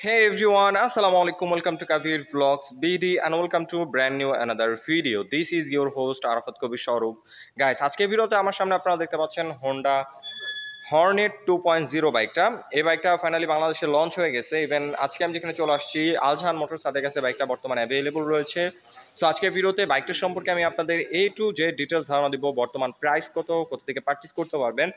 Hey everyone, Assalamu alaikum. Welcome to Kavir Vlogs BD and welcome to brand new another video. This is your host Arafat Kabir Shahrukh. Guys, আজকে ভিডিওতে আমার সামনে আপনারা দেখতে পাচ্ছেন Honda Hornet 2.0 বাইকটা। এই বাইকটা ফাইনালি বাংলাদেশে লঞ্চ হয়ে গেছে। ইভেন আজকে আমি যেখানে চলে আসছি আলজাহান মোটরস তাদের কাছে বাইকটা বর্তমানে অ্যাভেলেবল রয়েছে। সো আজকের ভিডিওতে বাইকটার সম্পর্কে আমি আপনাদের টু জেড ডিটেলস ধারণা দিব। বর্তমান প্রাইস কত, কোথা থেকে পারচেজ করতে পারবেন,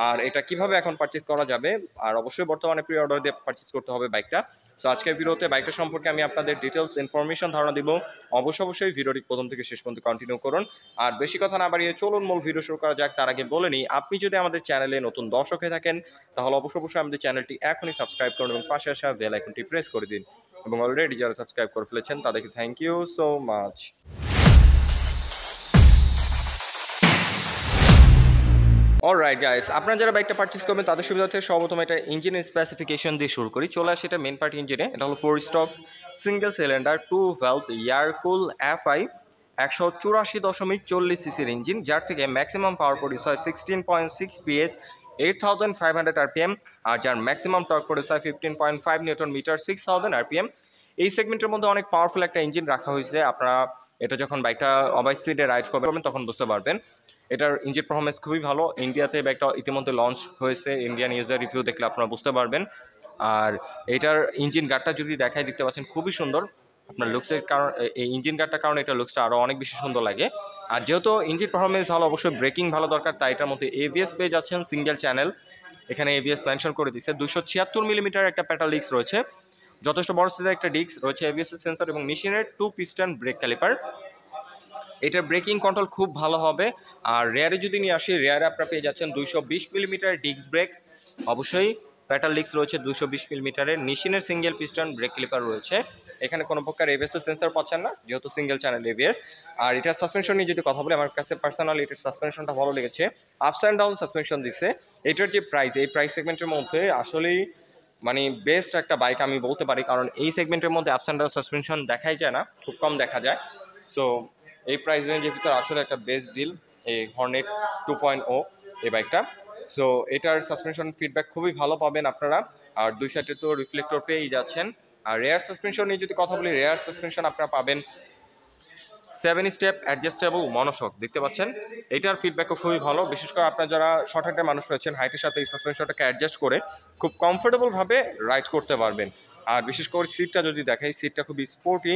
আর এটা কিভাবে এখন পারচেজ করা যাবে, আর অবশ্যই বর্তমানে প্রি অর্ডার দিয়ে পারচেজ করতে হবে বাইকটা। সো আজকের ভিডিওতে বাইকটা সম্পর্কে আমি আপনাদের ডিটেলস ইনফরমেশন ধারণা দিব। অবশ্যই ভিডিওটি প্রথম থেকে শেষ পর্যন্ত কন্টিনিউ করুন। আর বেশি কথা না বাড়িয়ে চলুন মূল ভিডিও শুরু করা যাক। তার আগে বলে নিই, আপনি যদি আমাদের চ্যানেলে নতুন দর্শক হয়ে থাকেন তাহলে অবশ্যই আমাদের চ্যানেলটি এখনই সাবস্ক্রাইব করুন এবং পাশে আসা বেল আইকনটি প্রেস করে দিন। এবং অলরেডি যারা সাবস্ক্রাইব করে ফেলেছেন তাদেরকে thank you so much. Alright guys, আপনারা যারা বাইকটা পারচেজ করবেন তাদের সুবিধার্থে সর্বপ্রথম এটা ইঞ্জিনের স্পেসিফিকেশন দিয়ে শুরু করি। চলে আসে এটা মেন পার্ট ইঞ্জিনে। এটা হলো 4 stock single cylinder 2 valve air cool FI 184.40 সিসির ইঞ্জিন, যার থেকে ম্যাক্সিমাম পাওয়ার প্রডিউস হয় 16.6 পিএস 8500 আরপিএম, আর যার ম্যাক্সিমাম টর্ক প্রডিউস হয় 15.5 নিউটন মিটার 6000 আরপিএম। এই সেগমেন্টের মধ্যে অনেক পাওয়ারফুল একটা ইঞ্জিন রাখা হয়েছে। আপনারা এটা যখন বাইকটা ওভার স্পিডে রাইড করবেন তখন বুঝতে পারবেন। এটার ইঞ্জিন পারফরমেন্স খুবই ভালো। ইন্ডিয়াতে বাইকটা ইতিমধ্যে লঞ্চ হয়েছে, ইন্ডিয়ান ইউজার রিভিউ দেখলে আপনারা বুঝতে পারবেন। আর এটার ইঞ্জিন গার্ডটা যদি দেখায় দেখতে পাচ্ছেন খুবই সুন্দর। আপনার লুকসের কারণ, এই ইঞ্জিন গার্ডটার কারণে এটা লুকসটা আরও অনেক বেশি সুন্দর লাগে। আর যেহেতু ইঞ্জিন পারফরমেন্স ভালো, অবশ্যই ব্রেকিং ভালো দরকার, তাই এটার মধ্যে এবিএস পেয়ে যাচ্ছেন সিঙ্গেল চ্যানেল। এখানে এবিএস মেনশন করে দিচ্ছে। 276 মিলিমিটার একটা পেটাল ডিস্ক রয়েছে, যথেষ্ট বড় সাইজের একটা ডিস্ক রয়েছে, এবিএস সেন্সর এবং মেশিনের 2 পিস্টন ব্রেক ক্যালিপার। এটার ব্রেকিং কন্ট্রোল খুব ভালো হবে। আর রেয়ারে যদি নিয়ে আসি, রেয়ারে আপনারা পেয়ে যাচ্ছেন 220 মিলিমিটার ডিস্ক ব্রেক, অবশ্যই প্যাটাল ডিস্ক রয়েছে 220 মিলিমিটারের, নিশিনের সিঙ্গেল পিস্টন ব্রেক ক্লিপার রয়েছে। এখানে কোনো প্রকার এবিএস সেন্সর পাচ্ছেন না, যেহেতু সিঙ্গেল চ্যানেল এবিএস। আর এটার সাসপেনশন নিয়ে যদি কথা বলি, আমার কাছে পার্সোনালি এটার সাসপেনশনটা ভালো লেগেছে। আপস অ্যান্ড ডাউন সাসপেনশন দিচ্ছে। এটার যে প্রাইস, এই প্রাইস সেগমেন্টের মধ্যে আসলেই মানে বেস্ট একটা বাইক আমি বলতে পারি, কারণ এই সেগমেন্টের মধ্যে আপস অ্যান্ড ডাউন সাসপেনশন দেখাই যায় না, খুব কম দেখা যায়। সো এই প্রাইস রেঞ্জের ভিতরে আসলে একটা বেস্ট ডিল এই হর্নেট 2.0 এই বাইকটা। সো এটার সাসপেনশন ফিডব্যাক খুবই ভালো পাবেন আপনারা। আর দুই সাইডে তো রিফ্লেক্টর পেয়েই যাচ্ছেন। আর রেয়ার সাসপেনশন নিয়ে যদি কথা বলি, রেয়ার সাসপেনশন আপনারা পাবেন 7 স্টেপ অ্যাডজাস্টেবল মনোশক, দেখতে পাচ্ছেন। এটার ফিডব্যাকও খুবই ভালো, বিশেষ করে আপনারা যারা শর্ট হাইটের মানুষ রয়েছেন, হাইটের সাথে এই সাসপেনশনটাকে অ্যাডজাস্ট করে খুব কমফোর্টেবলভাবে রাইড করতে পারবেন। আর বিশেষ করে সিটটা যদি দেখাই, সিটটা খুবই স্পোর্টি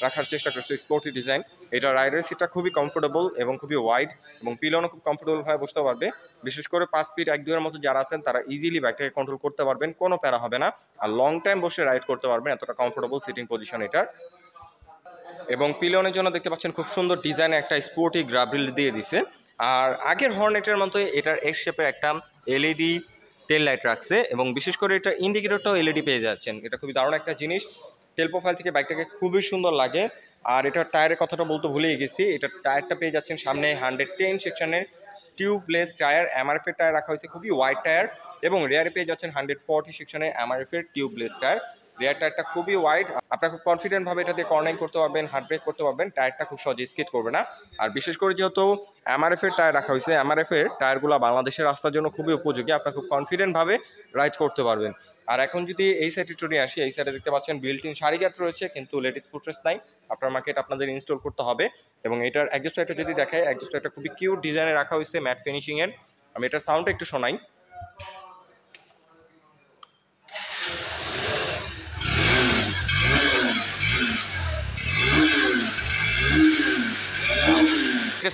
রাখার চেষ্টা করছে, স্পোর্টি ডিজাইন। এটা রাইডের সিটটা খুবই কমফোর্টেবল এবং খুবই ওয়াইড, এবং পিলনও খুব কমফোর্টেবলভাবে বসতে পারবে। বিশেষ করে 5 ফিট 1-2 মতো যারা আছেন তারা ইজিলি বাইকটাকে কন্ট্রোল করতে পারবেন, কোনো প্যারা হবে না। আর লং টাইম বসে রাইড করতে পারবেন, এতটা কমফোর্টেবল সিটিং পজিশন এটার। এবং পিলনের জন্য দেখতে পাচ্ছেন খুব সুন্দর ডিজাইনে একটা স্পোর্টি গ্রাবিল দিয়ে দিছে। আর আগের হর্নেটের মতো এটার এক্স শেপের একটা এলইডি টেল লাইট রাখছে, এবং বিশেষ করে এটা ইন্ডিকেটরটাও এলইডি পেয়ে যাচ্ছেন। এটা খুবই দারুণ একটা জিনিস। টেল প্রোফাইল থেকে বাইকটাকে খুবই সুন্দর লাগে। আর এটার টায়ারের কথাটা বলতে ভুলেই গেছি, এটার টায়ারটা পেয়ে যাচ্ছেন সামনে 110 সেকশনের টিউবলেস টায়ার, এমআরএফ এর টায়ার রাখা হয়েছে, খুবই ওয়াইড টায়ার। এবং রেয়ারে পেয়ে যাচ্ছেন 140 সেকশনের এমআরএফ এর টিউবলেস টায়ার। রেয়ার টায়ারটা খুবই ওয়াইড, আপনারা খুব কনফিডেন্টভাবে এটা দিয়ে কর্নারিং করতে পারবেন, হার্ড ব্রেক করতে পারবেন, টায়ারটা খুব সহজে স্কিড করবে না। আর বিশেষ করে যেহেতু এমআরএফ এর টায়ার রাখা হয়েছে, এমআরএফ এর টায়ারগুলো বাংলাদেশের রাস্তার জন্য খুবই উপযোগী, আপনারা খুব কনফিডেন্টভাবে রাইড করতে পারবেন। আর এখন যদি এই সাইডে চলে আসি, এই সাইডে দেখতে পাচ্ছেন বিল্ট ইন সারিগাট রয়েছে, কিন্তু লেডিস ফুটরেস্ট নাই। আপনার মার্কেট আপনাদের ইনস্টল করতে হবে। এবং এটার অ্যাডজাস্ট লাইটটা যদি দেখায়, অ্যাডজাস্ট লাইটটা খুবই কিউট ডিজাইনে রাখা হয়েছে, ম্যাট ফিনিশিং এর। আমি এটার সাউন্ডটা একটু শোনাই।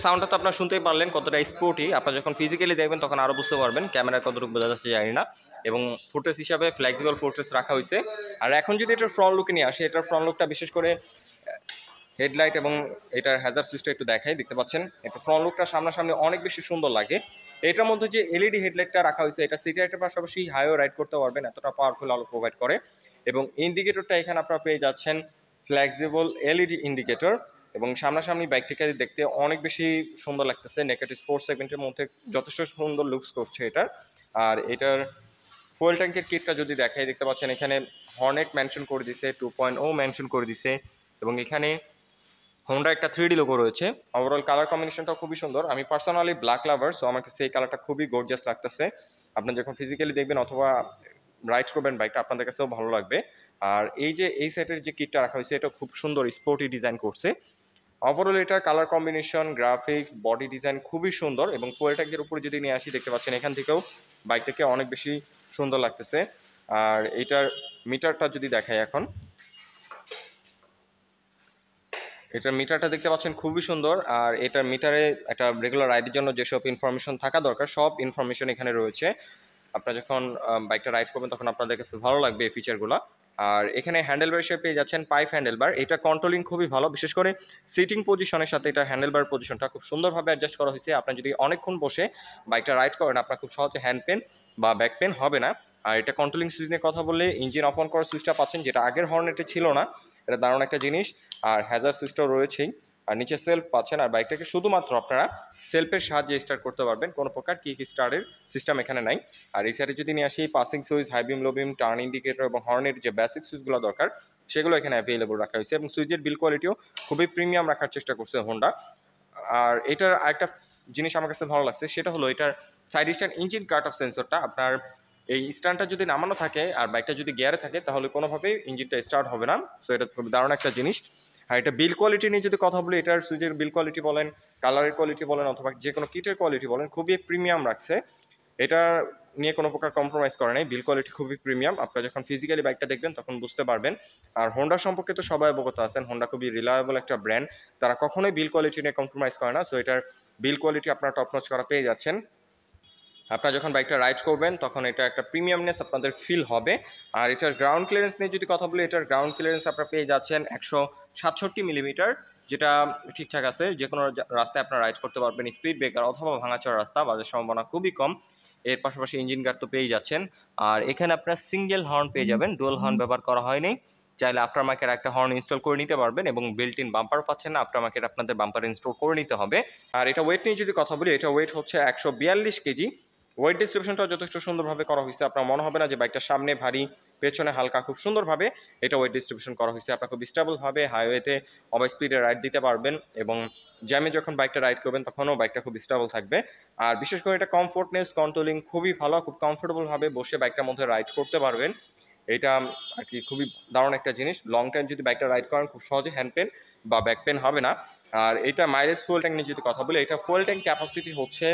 সাউন্ডটা তো আপনারা শুনতেই পারলেন কতটা স্পোর্টি। আপনারা যখন ফিজিক্যালি দেখবেন তখন আরও বুঝতে পারবেন ক্যামেরা কতটুকু বোঝা যাচ্ছে জানি না। এবং ফুটেজ হিসাবে ফ্লেক্সিবল ফুটেজ রাখা হয়েছে। আর এখন যদি এটার ফ্রন্ট লুকে নিয়ে আসে, এটার ফ্রন্ট লুকটা বিশেষ করে হেডলাইট এবং এটার হ্যাজার্ড সুইচটা একটু দেখাই, দেখতে পাচ্ছেন এটা ফ্রন্ট লুকটা সামনাসামনি অনেক বেশি সুন্দর লাগে। এটার মধ্যে যে এলইডি হেডলাইটটা রাখা হয়েছে, এটা সিটি লাইটের পাশাপাশি হাইও রাইড করতে পারবেন, এতটা পাওয়ারফুল আলো প্রোভাইড করে। এবং ইন্ডিকেটরটা এখানে আপনারা পেয়ে যাচ্ছেন ফ্লেক্সিবল এলইডি ইন্ডিকেটর। এবং সামনাসামনি বাইকটিকে দেখতে অনেক বেশি সুন্দর লাগতেছে, নেকেট স্পোর্টস সেগমেন্টের মধ্যে যথেষ্ট সুন্দর লুকস করছে এটার। আর এটার ফুয়েল ট্যাঙ্কের কিটটা যদি দেখাই, দেখতে পাচ্ছেন এখানে হর্নেট মেনশন করে দিছে, 2.0 মেনশন করে দিছে। এবং এখানে হোন্ডা একটা 3D লোগো রয়েছে। ওভারঅল কালার কম্বিনেশনটাও খুবই সুন্দর। আমি পার্সোনালি ব্ল্যাক লাভার, সো আমার কাছে এই কালারটা খুবই গর্জিয়াস লাগতেছে। আপনারা যখন ফিজিক্যালি দেখবেন অথবা রাইড করবেন বাইকটা, আপনাদের কাছেও ভালো লাগবে। আর এই যে এই সেটের যে কিটটা রাখা হয়েছে এটা খুব সুন্দর স্পোর্টি ডিজাইন করছে। ওভারঅল এটার colour combination, graphics, body design খুবই সুন্দর এবং ফুয়েল ট্যাঙ্কের উপরে যদি নিয়ে আসি দেখতে পাচ্ছেন এখান থেকেও বাইকটাকে অনেক বেশি সুন্দর লাগতেছে। আর এটার মিটারটা যদি দেখাই এখন, এটার মিটারটা দেখতে পাচ্ছেন খুবই সুন্দর। আর এটার মিটারে একটা রেগুলার রাইডের জন্য যেসব ইনফরমেশন থাকা দরকার সব ইনফরমেশন এখানে রয়েছে। আপনারা যখন বাইকটা রাইড করবেন তখন আপনাদের কাছে ভালো লাগবে এই ফিচারগুলো। আর এখানে হ্যান্ডেলবার হিসেবে পেয়ে যাচ্ছেন পাইপ হ্যান্ডেলবার। এটা কন্ট্রোলিং খুবই ভালো, বিশেষ করে সিটিং পজিশনের সাথে এটা হ্যান্ডেলবার পজিশনটা খুব সুন্দরভাবে অ্যাডজাস্ট করা হয়েছে। আপনি যদি অনেকক্ষণ বসে বাইকটা রাইড করেন আপনার খুব সহজে হ্যান্ড পেন বা ব্যাক পেন হবে না। আর এটা কন্ট্রোলিং সুইচ নিয়ে কথা বললে ইঞ্জিন অফ অন করার সুইচটা পাচ্ছেন, যেটা আগের হর্নেটে ছিল না। এটা দারুণ একটা জিনিস। আর হ্যাজার সুইচটাও রয়েছেই। আর নিচে সেলফ পাচ্ছেন। আর বাইকটাকে শুধুমাত্র আপনারা সেলফের সাহায্যে স্টার্ট করতে পারবেন, কোনো প্রকার কিক স্টার্টের সিস্টেম এখানে নাই। আর এই সাইডে যদি নিয়ে আসি পাসিং সুইচ, হাই বিম, লো বিম, টার্ন ইন্ডিকেটর এবং হর্নের যে বেসিক সুইচগুলো দরকার সেগুলো এখানে অ্যাভেলেবল রাখা হয়েছে এবং সুইচের বিল কোয়ালিটিও খুবই প্রিমিয়াম রাখার চেষ্টা করছে হোন্ডা। আর এটার আরেকটা জিনিস আমার কাছে ভালো লাগছে, সেটা হলো এটার side stand engine cut off সেন্সরটা। আপনার এই স্ট্যান্ডটা যদি নামানো থাকে আর বাইকটা যদি গিয়ারে থাকে তাহলে কোনোভাবেই ইঞ্জিনটা স্টার্ট হবে না। সো এটা খুব দারুণ একটা জিনিস। আর এটা বিল কোয়ালিটি নিয়ে যদি কথা বলি, এটার সুইচের বিল কোয়ালিটি বলেন, কালারের কোয়ালিটি বলেন অথবা যে কোনো কিটের কোয়ালিটি বলেন খুবই প্রিমিয়াম রাখছে। এটা নিয়ে কোনো প্রকার কম্প্রোমাইজ করে নাই, বিল কোয়ালিটি খুবই প্রিমিয়াম। আপনারা যখন ফিজিক্যালি বাইকটা দেখবেন তখন বুঝতে পারবেন। আর হোন্ডা সম্পর্কে তো সবাই অবগত আছেন, হোন্ডা খুবই রিলায়েবল একটা ব্র্যান্ড, তারা কখনোই বিল কোয়ালিটি নিয়ে কম্প্রোমাইজ করে না। সো এটার বিল কোয়ালিটি আপনারা টপ নচ করা পেয়ে যাচ্ছেন। আপনারা যখন বাইকটা রাইড করবেন তখন এটা একটা প্রিমিয়ামনেস আপনাদের ফিল হবে। আর এটার গ্রাউন্ড ক্লিয়ারেন্স নিয়ে যদি কথা বলি, এটার গ্রাউন্ড ক্লিয়ারেন্স আপনারা পেয়ে যাচ্ছেন 167 মিলিমিটার, যেটা ঠিকঠাক আছে। যে কোনো রাস্তায় আপনারা রাইড করতে পারবেন, স্পিড ব্রেকার অথবা ভাঙাচোরা রাস্তা বাজার সম্ভাবনা খুবই কম। এর পাশাপাশি ইঞ্জিন গার্ড তো পেয়ে যাচ্ছেন। আর এখানে আপনারা সিঙ্গেল হর্ন পেয়ে যাবেন, ডুয়াল হর্ন ব্যবহার করা হয়নি। চাইলে আফটার মার্কেট একটা হর্ন ইনস্টল করে নিতে পারবেন এবং বিল্ট ইন বাম্পার পাচ্ছেন না, আফটার মার্কেট আপনাদের বাম্পার ইনস্টল করে নিতে হবে। আর এটা ওয়েট নিয়ে যদি কথা বলি, এটা ওয়েট হচ্ছে 142 কেজি। ওয়েট ডিস্ট্রিবিউশনটা যথেষ্ট সুন্দরভাবে করা হয়েছে, আপনার মনে হবে না যে বাইকটা সামনে ভারী পেছনে হালকা, খুব সুন্দরভাবে এটা ওয়েট ডিস্ট্রিবিউশন করা হয়েছে। আপনার খুব স্টেবলভাবে হাইওয়েতে ওভার স্পিডে রাইড দিতে পারবেন এবং জ্যামে যখন বাইকটা রাইড করবেন তখনও বাইকটা খুব স্টেবল থাকবে। আর বিশেষ করে এটা কমফোর্টনেস, কন্ট্রোলিং খুবই ভালো, খুব কমফোর্টেবলভাবে বসে বাইকটার মধ্যে রাইড করতে পারবেন। এটা আর কি খুবই দারুণ একটা জিনিস। লং টাইম যদি বাইকটা রাইড করেন খুব সহজে হ্যান্ড পেন বা ব্যাক পেন হবে না। আর এটা মাইলেজ ফুয়েল ট্যাঙ্ক নিয়ে যদি কথা বলি, এটা ফুয়েল ট্যাঙ্ক ক্যাপাসিটি হচ্ছে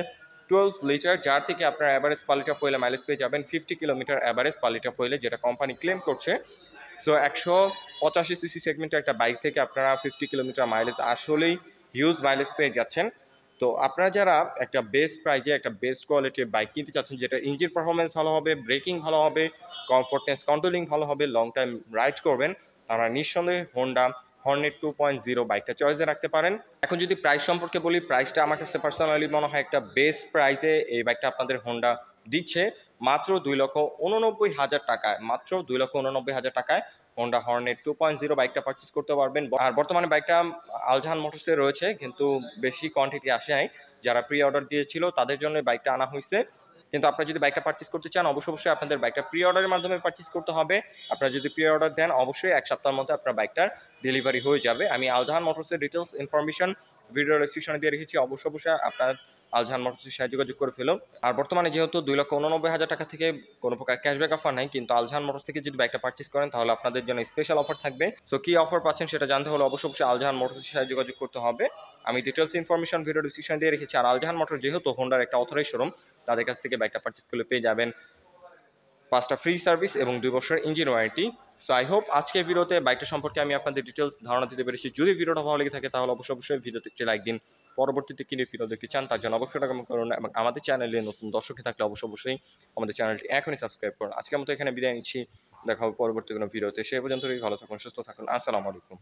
12 লিটার, যার থেকে আপনার অ্যাভারেজ পার লিটার ফুয়েলে মাইলেজ পেয়ে যাবেন 50 কিলোমিটার অ্যাভারেজ পার লিটার ফুয়েলে, যেটা কোম্পানি ক্লেম করছে। সো 185 সিসি সেগমেন্টের একটা বাইক থেকে আপনারা 50 কিলোমিটার মাইলেজ আসলেই হিউজ মাইলেজ পেয়ে যাচ্ছেন। তো আপনারা যারা একটা বেস্ট প্রাইজে একটা বেস্ট কোয়ালিটির বাইক কিনতে চাচ্ছেন, যেটা ইঞ্জিন পারফরমেন্স ভালো হবে, ব্রেকিং ভালো হবে, কমফোর্টনেস কন্ট্রোলিং ভালো হবে, লং টাইম রাইড করবেন, তারা নিঃসন্দেহে হোন্ডা হর্নেট 2.0 বাইকটা চয়েসে রাখতে পারেন। এখন যদি প্রাইস সম্পর্কে বলি, প্রাইসটা আমার কাছে পার্সোনালি মনে হয় একটা বেস্ট প্রাইসে এই বাইকটা আপনাদের হোন্ডা দিচ্ছে মাত্র 2,89,000 টাকায়। মাত্র 2,89,000 টাকায় হোন্ডা হর্নেট 2.0 বাইকটা পারচেস করতে পারবেন। আর বর্তমানে বাইকটা আলজাহান মোটরসে রয়েছে, কিন্তু বেশি কোয়ান্টিটি আসে নাই। যারা প্রি অর্ডার দিয়েছিল তাদের জন্য বাইকটা আনা হয়েছে। কিন্তু আপনারা যদি বাইকটা পারচেস করতে চান অবশ্যই আপনাদের বাইকটা প্রি অর্ডারের মাধ্যমে পারচেস করতে হবে। আপনারা যদি প্রি অর্ডার দেন অবশ্যই 1 সপ্তাহের মধ্যে আপনার বাইকটার ডেলিভারি হয়ে যাবে। আমি আলজাহান মোটরসের ডিটেলস ইনফরমেশন ভিডিও ডেসক্রিপশনে দিয়ে রেখেছি, অবশ্যই আপনার আলজাহান মোটরসের সাথে যোগাযোগ করে ফেলুন। আর বর্তমানে যেহেতু 2,89,000 টাকা থেকে কোনো প্রকার ক্যাশব্যাক অফার নাই, কিন্তু আলজাহান মোটরস থেকে যদি বাইকটা পারচেস করেন তাহলে আপনাদের জন্য স্পেশাল অফার থাকবে। সো কি অফার পাচ্ছেন সেটা জানতে হলে অবশ্যই আলজাহান মোটরসের সাথে যোগাযোগ করতে হবে। আমি ডিটেলস ইনফরমেশন ভিডিও ডেসক্রিপশনে দিয়ে রেখেছি। আর আলজাহান মোটর যেহেতু হোন্ডার একটা অথরাইজড শোরুম, তাদের কাছ থেকে বাইকটা পারচেস করলে পেয়ে যাবেন 5টা ফ্রি সার্ভিস এবং 2 বছরের engine warranty. So I hope আজকের ভিডিওতে বাইকটা সম্পর্কে আমি আপনাদের ডিটেলস ধারণা দিতে পেরেছি। যদি ভিডিওটা ভালো লেগে থাকে তাহলে অবশ্যই ভিডিওতে একটি লাইক দিন। পরবর্তীতে কিনে ভিডিও দেখতে চান তার জন্য অবশ্যই কমেন্ট করুন এবং আমাদের চ্যানেলে নতুন দর্শক থাকলে অবশ্যই আমাদের চ্যানেলটি এখনই সাবস্ক্রাইব করুন। আজকের মতো এখানে বিদায় নিচ্ছি, দেখা হবে পরবর্তী কোনো ভিডিওতে। সে পর্যন্ত ভালো থাকুন, সুস্থ থাকুন। আসসালামু আলাইকুম।